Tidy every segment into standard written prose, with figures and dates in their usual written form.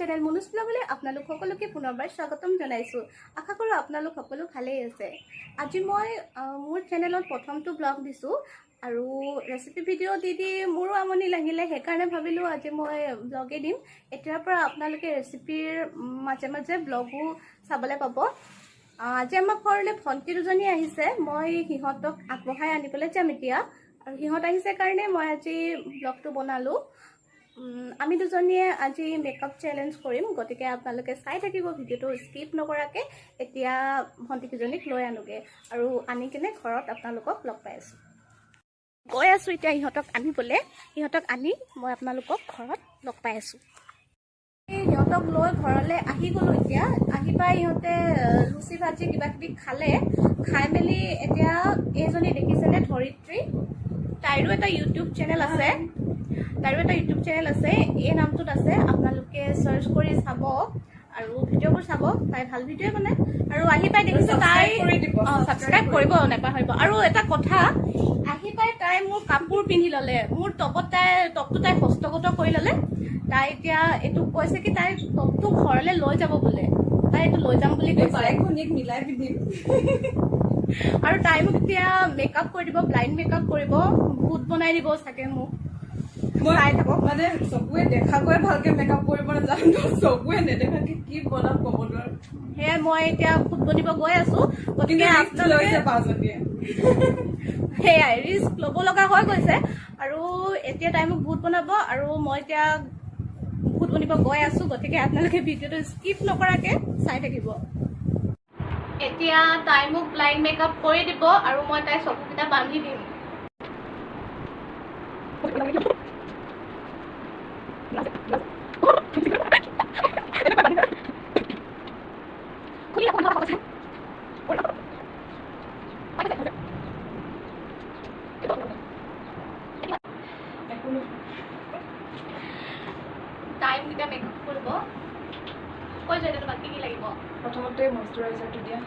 Channel Manuj ব্লগলৈ আপোনালোক সকলোকে পুনৰবাৰ স্বাগতম জনাইছোঁ। আশা কৰোঁ আপোনালোক সকলো ভালেই আছে। আজি মই মোৰ চেনেলত প্ৰথমটো ব্লগ দিছোঁ আৰু ৰেচিপি ভিডিঅ' দি মোৰো আমনি লাগিলে, সেইকাৰণে ভাবিলোঁ আজি মই ব্লগেই দিম। এতিয়াৰ পৰা আপোনালোকে ৰেচিপিৰ মাজে মাজে ব্লগো চাবলৈ পাব। আজি আমাৰ ঘৰলৈ ভণ্টি দুজনী আহিছে, মই সিহঁতক আগবঢ়াই আনিবলৈ যাম এতিয়া, আৰু সিহঁত আহিছে কাৰণে মই আজি ব্লগটো বনালোঁ। আমি দুজনীয়ে আজি মেকআপ চেলেঞ্জ কৰিম, গতিকে আপোনালোকে চাই থাকিব ভিডিঅ'টো স্কিপ নকৰাকৈ। এতিয়া ভণ্টিকেইজনীক লৈ আনোগৈ আৰু আনি কিনে ঘৰত আপোনালোকক লগ পাই আছোঁ। গৈ আছোঁ এতিয়া সিহঁতক আনিবলৈ, সিহঁতক আনি মই আপোনালোকক ঘৰত লগ পাই আছোঁ। সিহঁতক লৈ ঘৰলৈ আহি গ'লোঁ। এতিয়া আহি পাই সিহঁতে লুচি ভাজি কিবাকিবি খালে, খাই মেলি এতিয়া এইজনী দেখিছেনে ধৰিত্ৰী, তাইৰো এটা ইউটিউব চেনেল আছে, এই নামটোত আছে, আপোনালোকে চাৰ্চ কৰি চাব আৰু ভিডিঅ'বোৰ চাব, তাই ভাল ভিডিঅ'ই বনায়। আৰু আহি পাই দেখিছোঁ তাই ছাবস্ক্ৰাইব কৰিব নাপাহৰিব। আৰু এটা কথা, আহি পাই তাই মোৰ কাপোৰ পিন্ধি ল'লে, মোৰ টপটো তাই হস্তগত কৰি ল'লে। তাই এতিয়া এইটো কৈছে কি তাই টপটো ঘৰলৈ লৈ যাব বোলে, তাই এইটো লৈ যাম বুলি কৈছে। মিলাই পিন্ধিম আৰু তাই মোক এতিয়া মেকআপ কৰি দিব, ব্লাইণ্ড মেকআপ কৰিব, ভূত বনাই দিব চাগে মোক। চাই থাকক। মানে চকুৱে দেখাকৈ ভালকে মেকআপ কৰিব নাজানো, চকুৱে নেদেখাকে কি বনাম ক'ব নোৱাৰো। সেয়াই মই এতিয়া ভূত বনিব গৈ আছো, গতিকে সেয়াই ৰিস্ক ল'ব লগা হৈ গৈছে। আৰু এতিয়া তাই মোক ভূত বনাব আৰু মই এতিয়া ভূত বনিব গৈ আছো, গতিকে আপোনালোকে ভিডিঅ'টো স্কিপ নকৰাকে চাই থাকিব। এতিয়া তাই মোক ব্লাইণ্ড মেকআপ কৰি দিব আৰু মই তাইৰ চকুকেইটা বান্ধি দিম। তাই মোক এতিয়া মেকআপ কৰিব, কৈ যোৱা এতিয়া বাকী কি লাগিব। প্ৰথমতে মইশ্চাৰাইজাৰটো দিয়া।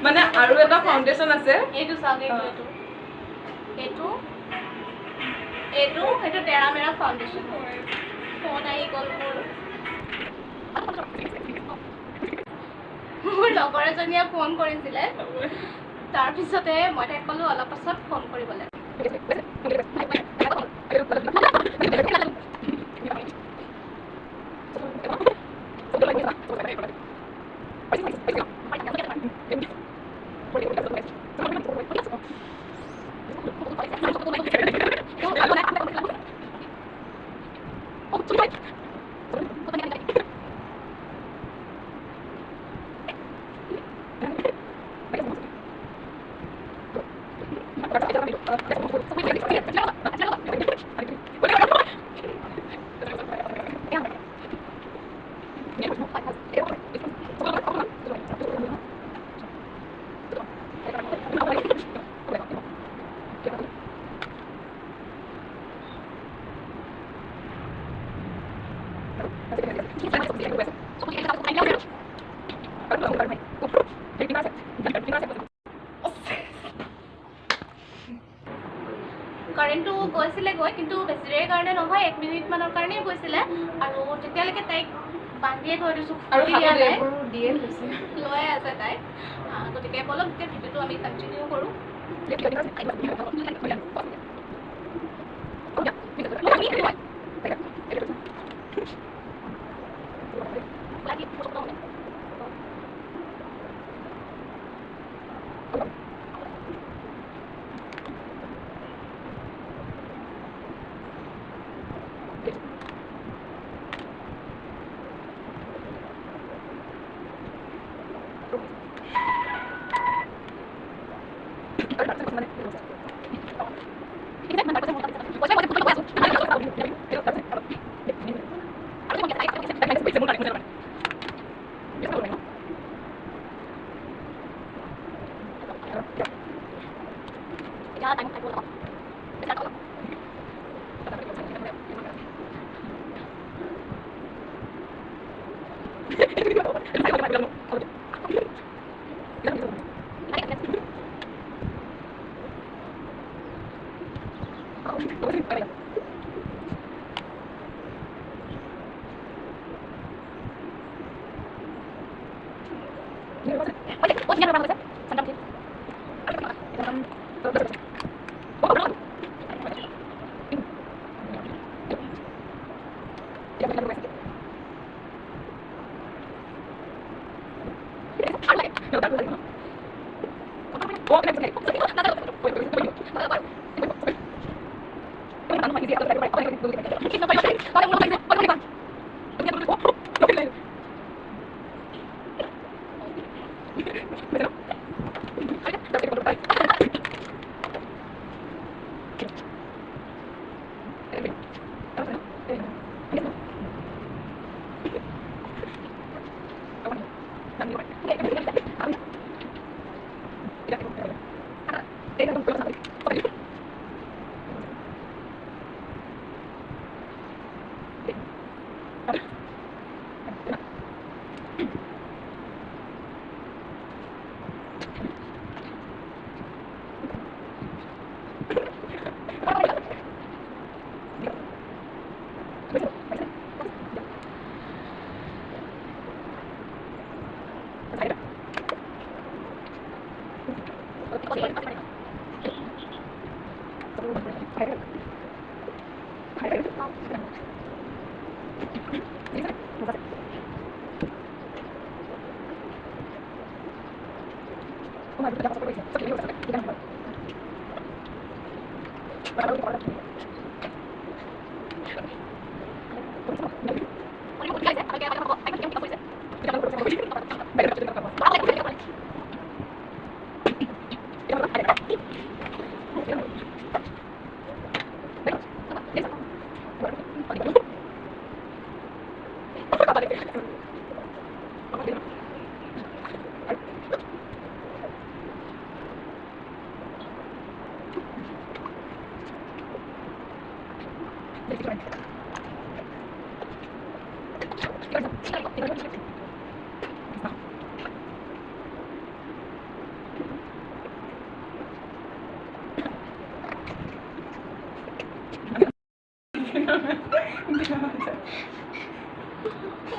মানে আৰু এটা ফাউণ্ডেশ্যন আছে, এইটো চাওক, এইটো তেৰা মেৰা ফাউণ্ডেশ্যন। ফোন আহি গ'ল মোৰ লগৰ এজনীয়ে ফোন কৰিছিলে, তাৰপিছতে মই তাইক ক'লোঁ অলপ পাছত ফোন কৰিবলৈ। কাৰেণ্টটো গৈছিলে কিন্তু বেছি দেৰিৰ কাৰণে নহয়, 1 মিনিটমানৰ কাৰণেই গৈছিলে। আৰু তেতিয়ালৈকে তাইক বান্ধিয়ে থৈ দিছোঁ, লৈ আছে তাই। গতিকে বলক এতিয়া ভিডিঅ'টো আমি কণ্টিনিউ কৰোঁ।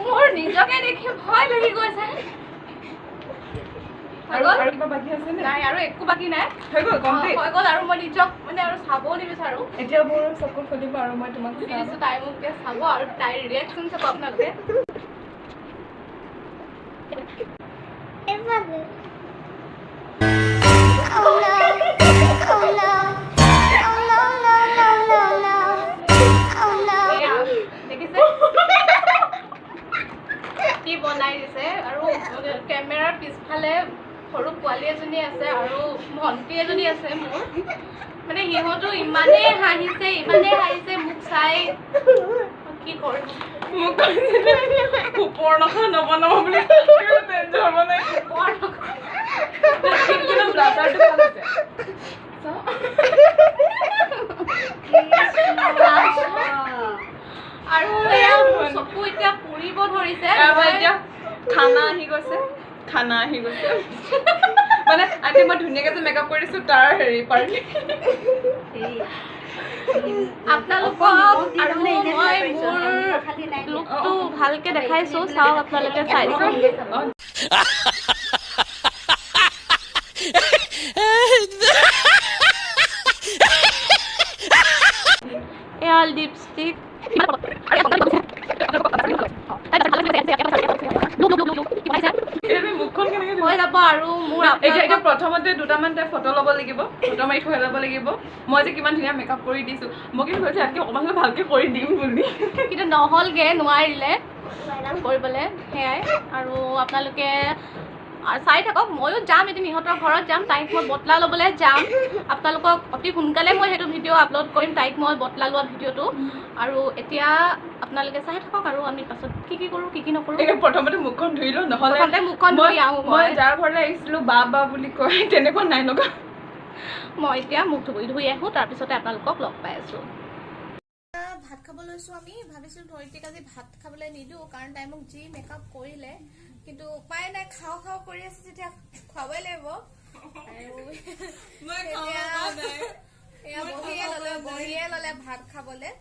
মোৰ নিজকে দেখি ভয় লাগি গৈছে। আৰু কিবা বাকী আছে নে? নাই আৰু একো বাকী নাই, হৈ গ'ল কমপ্লিট। হৈ গ'ল আৰু মই নিজক মানে আৰু চাবও নিবিচাৰোঁ। এতিয়া মোৰ চকু খুলিব আৰু মই তোমাক দিছো তাই মোক এতিয়া চাব আৰু তাইৰ ৰিয়েকশ্যন চাব আপোনালোকে। দেখিছে কি বনাই দিছে আৰু কেমেৰাৰ পিছফালে সৰু পোৱালী এজনী আছে আৰু ভণ্টি এজনী আছে মোৰ। মানে সিহঁতো ইমানেই হাঁহিছে মোক চাই। কি কৰিম মোক কৈছিলে ওপৰ নখা নবনাব বুলি টেনচন বনাই ব্লাজাৰটো ভাল আছে আৰু চকু এতিয়া পুৰিব ধৰিছে। এতিয়া খানা আহি গৈছে মানে আজি মই ধুনীয়াকে যে মেকআপ কৰি দিছো তাৰ হেৰি পাৰ্টি। আপোনালোকক আৰু মই মোৰ লুকটো ভালকে দেখাইছো, চাওক আপোনালোকে চাইছো। এয়া লিপষ্টিক হৈ যাব আৰু মোৰ এতিয়া প্ৰথমতে দুটামান তাই ফটো ল'ব লাগিব, ফটো মাৰি থৈ ল'ব লাগিব। মই যে কিমান ধুনীয়া মেকআপ কৰি দিছো, মই কিন্তু ভাবিছো ইয়াতকে অকণমান ভালকে কৰি দিম বুলি, কিন্তু নহ'লগে, নোৱাৰিলে কৰিবলৈ। সেয়াই আৰু আপোনালোকে চাই থাকক। ময়ো যাম এদিন ইহঁতৰ ঘৰত যাম, তাইক মই বটলা ল'বলৈ যাম। আপোনালোকক অতি সোনকালে মই সেইটো ভিডিঅ' আপলোড কৰিম, তাইক মই বটলা লোৱা ভিডিঅ'টো। আৰু এতিয়া আপোনালোকে চাই থাকক আৰু আমি পাছত কি কৰোঁ কি নকৰোঁ। এই প্ৰথমতে মুখখন ধুই লওঁ, নহ'লে প্ৰথমতে মুখখন ধুই আহোঁ মই যাৰ ঘৰলৈ আহিছিলোঁ বা বুলি কয় তেনেকুৱা নাই লগা। মই এতিয়া মুখ ধুই আহোঁ, তাৰপিছতে আপোনালোকক লগ পাই আছোঁ। ভাত খাব লৈছোঁ আমি। ভাবিছিলোঁ ধৰিত্ৰীক আজি ভাত খাবলৈ নিদিওঁ, কাৰণ তাই মোক যি মেকআপ কৰিলে, কিন্তু উপায় নাই, খাওঁ কৰি আছে যেতিয়া খুৱাবই লাগিব। বহিয়ে ল'লে ভাত খাবলৈ।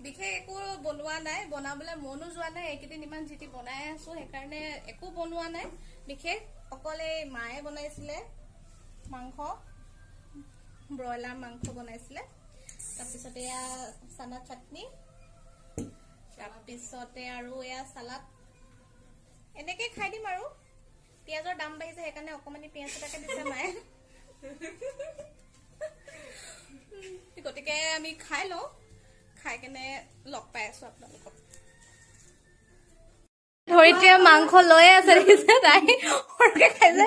বিশেষ একো বনোৱা নাই, বনাবলৈ মনো যোৱা নাই। এইকেইদিন ইমান যিটি বনাই আছোঁ, সেইকাৰণে একো বনোৱা নাই বিশেষ। অকল এই মায়ে বনাইছিলে মাংস, ব্ৰইলাৰ মাংস বনাইছিলে। তাৰপিছতে এয়া চানা চাটনি, তাৰপিছতে আৰু এয়া চালাড। এনেকৈ খাই দিম আৰু। পিঁয়াজৰ দাম বাঢ়িছে, সেইকাৰণে অকণমানি পিঁয়াজ এটাকে দিছে মায়ে। গতিকে আমি খাই লওঁ, খাই কেনে লগ পাই আছোঁ আপোনালোকক। ধৰিত্ৰীয়ে মাংস লৈ আছে, দেখিছে তাই সৰকে খাইছে।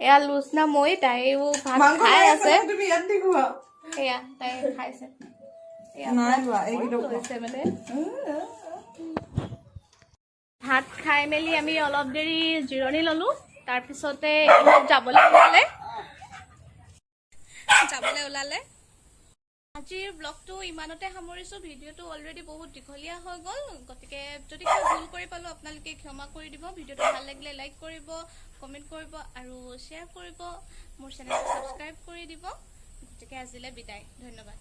এয়া লুচনা মই, তাইও ভাত খাই আছে। এয়া তাই খাইছে, মানে ভাত খাই মেলি আমি অলপ দেৰি জিৰণি ল'লো। তাৰপিছতে যাবলৈ ওলালে। আজিৰ ব্লগটো ইমানতে সামৰিছোঁ। ভিডিঅ'টো অলৰেডি বহুত দীঘলীয়া হৈ গ'ল, গতিকে যদি কিবা ভুল কৰি পালোঁ আপোনালোকে ক্ষমা কৰি দিব। ভিডিঅ'টো ভাল লাগিলে লাইক কৰিব, কমেণ্ট কৰিব আৰু শ্বেয়াৰ কৰিব। মোৰ চেনেলটো ছাবস্ক্ৰাইব কৰি দিব। গতিকে আজিলৈ বিদায়, ধন্যবাদ।